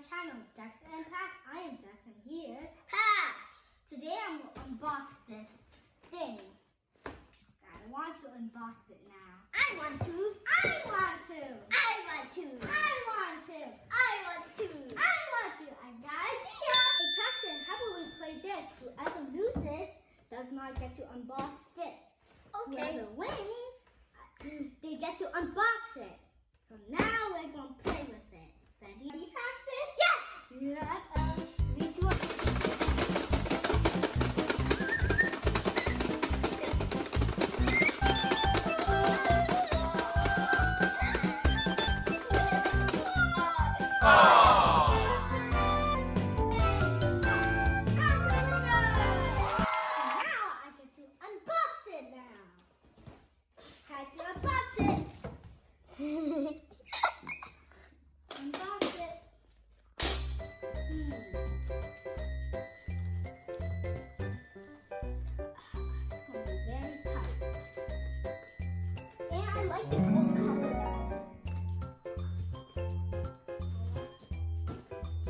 channel, Jackson and Pax. I am Jackson. He is Pax. Today I'm going to unbox this thing. I want to unbox it now. I want to. I want to. I want to. I want to. I want to. I want to. I got an idea. Hey Paxton, how about we play this? Whoever loses does not get to unbox this. Okay. Whoever wins, they get to unbox it. So now we're going to play with it. Ready, Paxton? Yes! Yeah. Me too.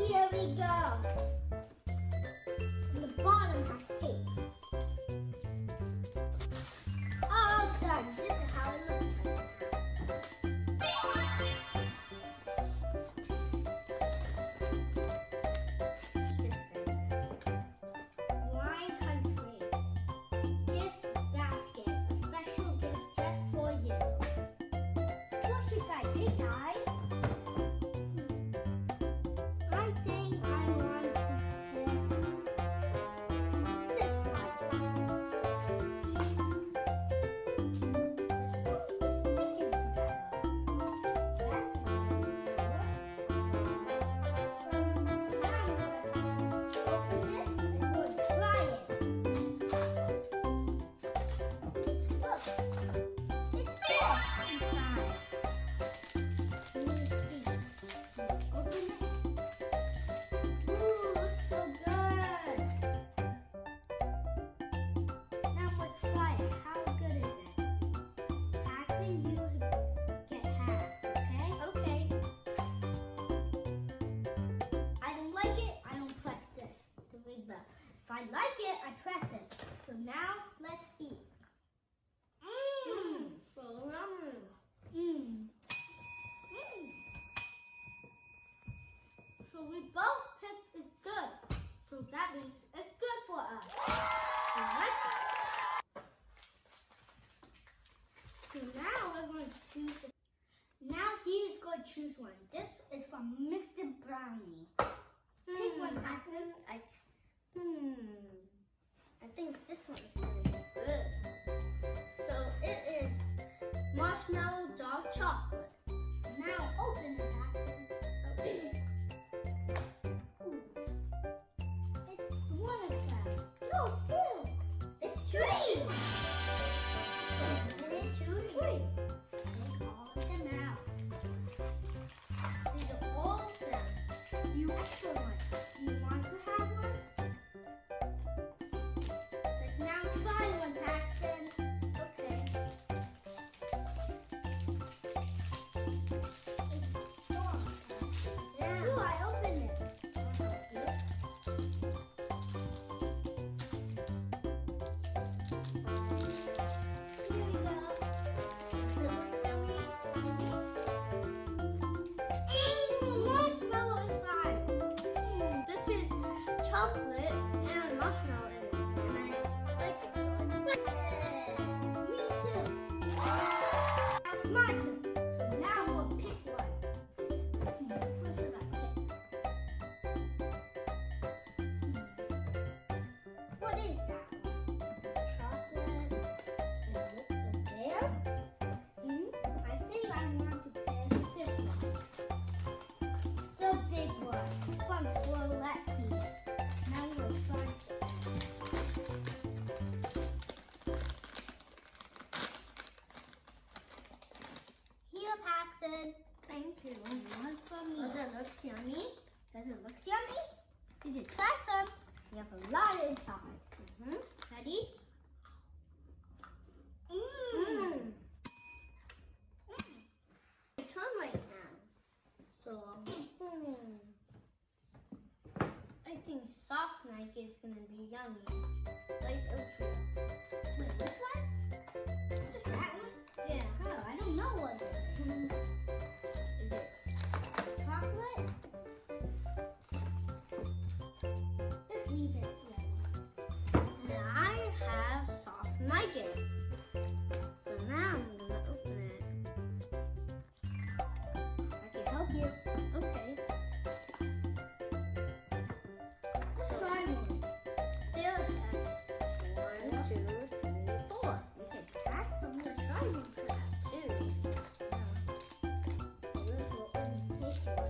Here we go. The bottom has tape. All done. This is how it looks like. Wine country. Gift basket. A special gift just for you. What you guys? Hey guys. If I like it, I press it. So now, let's eat. So yummy. So we both picked it's good. So that means it's good for us. We like it. So now we're going to choose. Now he's going to choose one. This is from Mr. Brownie. Pick one, Paxton. I think this one is going to be good. So it is marshmallow dark chocolate. Now open it, Paxton. Okay. It's one of them. No, it's two. It's three. Three. Take all of them out. These are all of them. You extra one. You want to have one? Let's now try one, Paxton. Okay. It's strong. Yeah. Ooh, I opened it. Here we go. Marshmallow inside. This is chocolate and marshmallow in it. And I like it so much. Me too. That's my turn. So now we'll pick one. What should I pick? What is that? Chocolate. And look there. I think I want to pick this one. The big one from Floretti. Now we'll try it. Here, Paxton. Thank you. One for me. Does it look yummy? Does it look yummy? You can try some. We have a lot inside. Ready? My turn right now. So, like it's gonna be yummy. Like Ophir. Wait, which one? Just that one? Yeah. Oh, I don't know what it is. Is it? Chocolate? Just leave it. And I have soft nugget. So now I'm gonna open it. I can help you. Okay. Let's try one. Still has 1, 2, 3, 4. We can pack some to try one for that. 2. Let's go and taste one.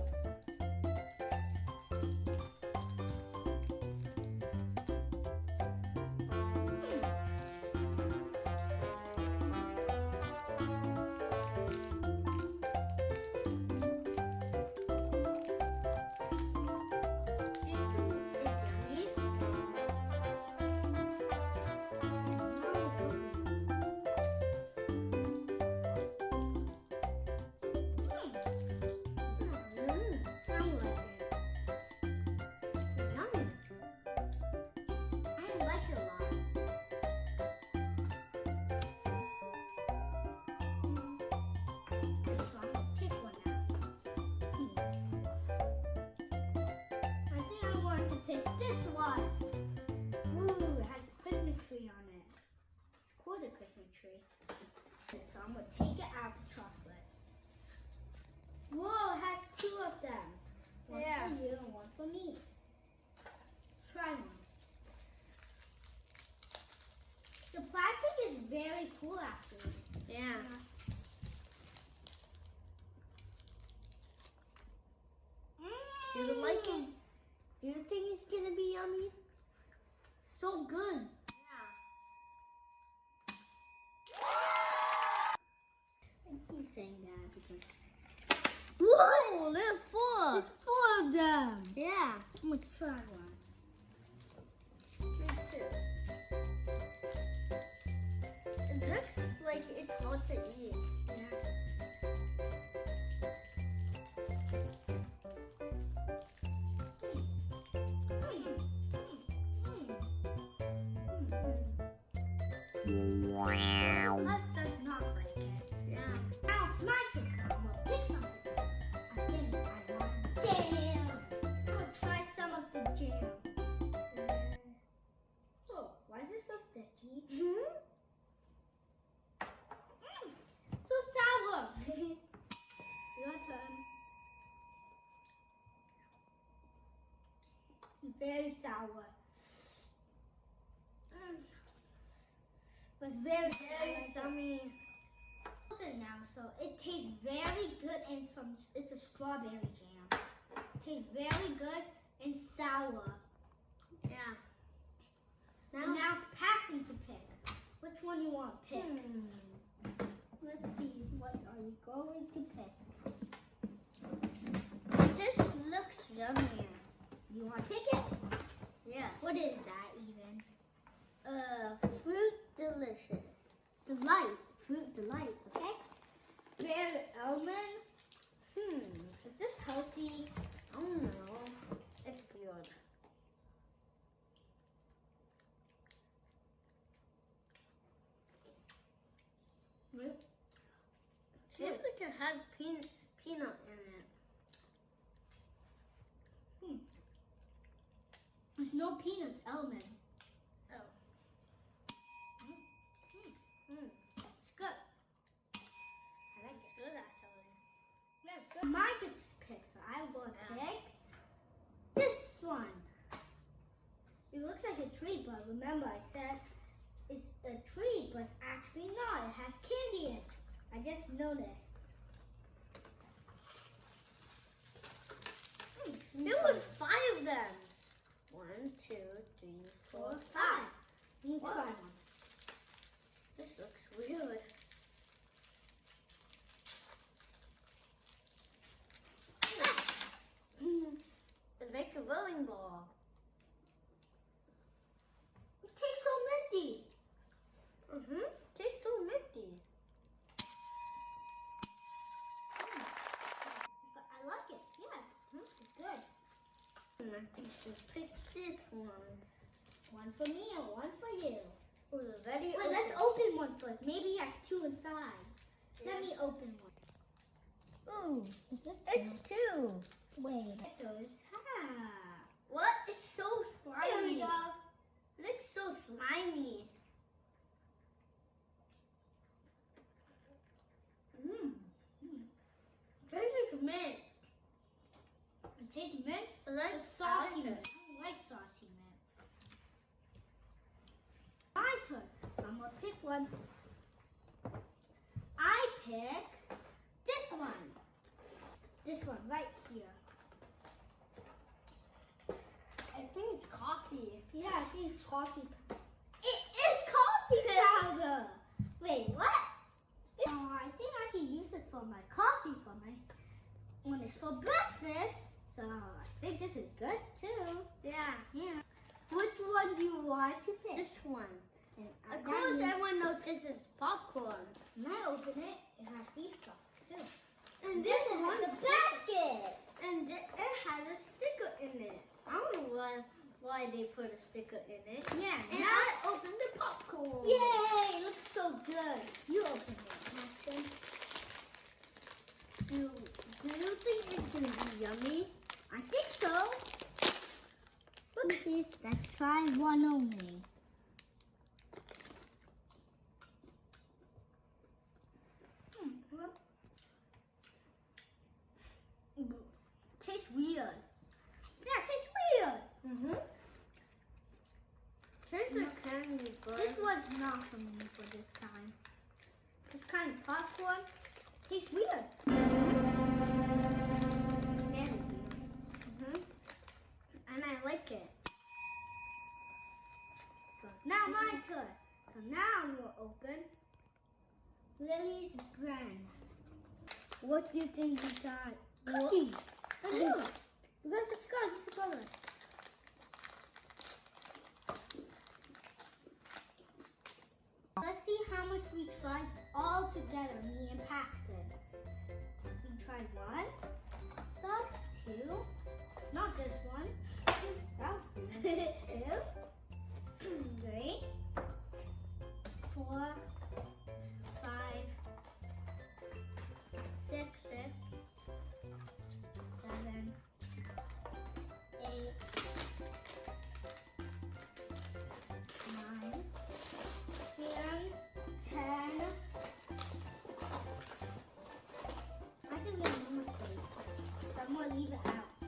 Tree. So I'm gonna take it out the chocolate. Whoa, it has 2 of them. One Yeah. for you and one for me. Try one. The plastic is very cool actually. Yeah. Do you like it? Do you think it's gonna be yummy? So good. I keep saying that because Whoa, there are 4. there's 4 of them. Yeah. I'm gonna try one. Me too. It looks like it's hard to eat. Yeah. That does not like it. Yeah. Now it's my turn. I'm gonna pick something. I think I want jam. I'm gonna try some of the jam. Oh, why is it so sticky? So sour. Your turn. Very sour. But it's very, very Yummy. now, so it tastes very good and it's a strawberry jam. It tastes very good and sour. Yeah. And now it's Paxton to pick. Which one you want to pick? Let's see, what are you going to pick? This looks yummy. You want to pick it? Yes. What is that even? Fruit delicious. Delight. Fruit delight, okay? Pear almond. Is this healthy? I don't know. It's good. Tastes like it has peanut in it. There's no peanuts, almond. Oh. It's good. I like It's good actually. Yeah, it's good. Mine to pick, so I'm going to pick this one. It looks like a tree, but remember I said it's a tree, but it's actually not. It has candy in it. I just noticed. There was 5 of them. 1, 2, 3, 4, 5. Let me try one. This looks weird. It's like a rolling ball. It tastes so minty. Tastes so minty. I like it. Yeah, it's good. I think you should pick this one. One for me and one for you. Oh, ready? Wait, let's open one first. Maybe it has two inside. Let me open one. Ooh, is this It's two. Wait. So it's half. What? It's so slimy. Here we go. It looks so slimy. Tastes like mint. It tastes mint. I like It's saucy mint. mint. I like saucy mint. My turn. I'm gonna pick one. I pick this one. This one right here. I think it's coffee. Yeah, I think it's coffee. It is coffee powder. Wait, what? Oh, I think I can use it for my coffee for my when it's for breakfast. So I think this is good too. Yeah. Yeah. Which one do you want to pick? This one. And Of course, everyone knows this is popcorn. when I open it, it has these stuff too. And This this one one has the basket. And it has a sticker in it. I don't know why they put a sticker in it. Yeah. And Now, I opened the popcorn. yay! It looks so good. You open it, Maxton. Do you think it's gonna be yummy? I think so. Please, let's try one only. Tastes weird. Yeah, it tastes weird. Mm-hmm. Tastes like candy, but This was not for me for this time. This kind of popcorn tastes weird. Very weird. and I like it. So it's now my turn. So now I'm gonna open Lily's brand. What do you think inside? Cookies. I do. Because it's color. Let's see how much we tried all together, me and Paxton. We tried one stuff, two, not this one. That was good. Two, 3, 4, 5, 6, 7, 8, 9, 10. I think we have more space. So I'm going to leave it out. 10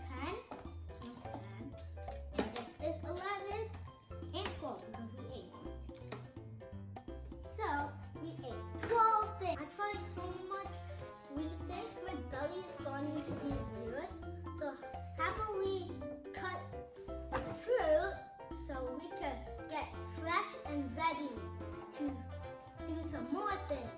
is 10. And this is 11 and 12 because we ate. So we ate 12 things. I tried so much sweet things. My belly is starting to be weird. So how about we cut fruit so we can get fresh and ready to do some more things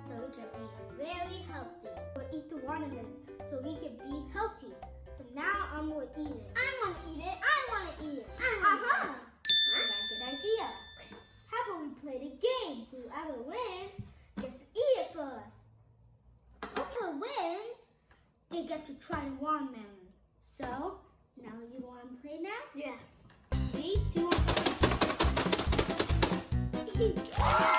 so we can be very healthy. We'll eat the watermelon so we can be healthy. So now I'm going to eat it. I want to eat it. I want to eat it. Uh-huh. I got a good idea. How about we play the game? Whoever wins gets to eat it first. Whoever wins, they get to try the watermelon. So, now you want to play now? Yes. 3, 2, 1.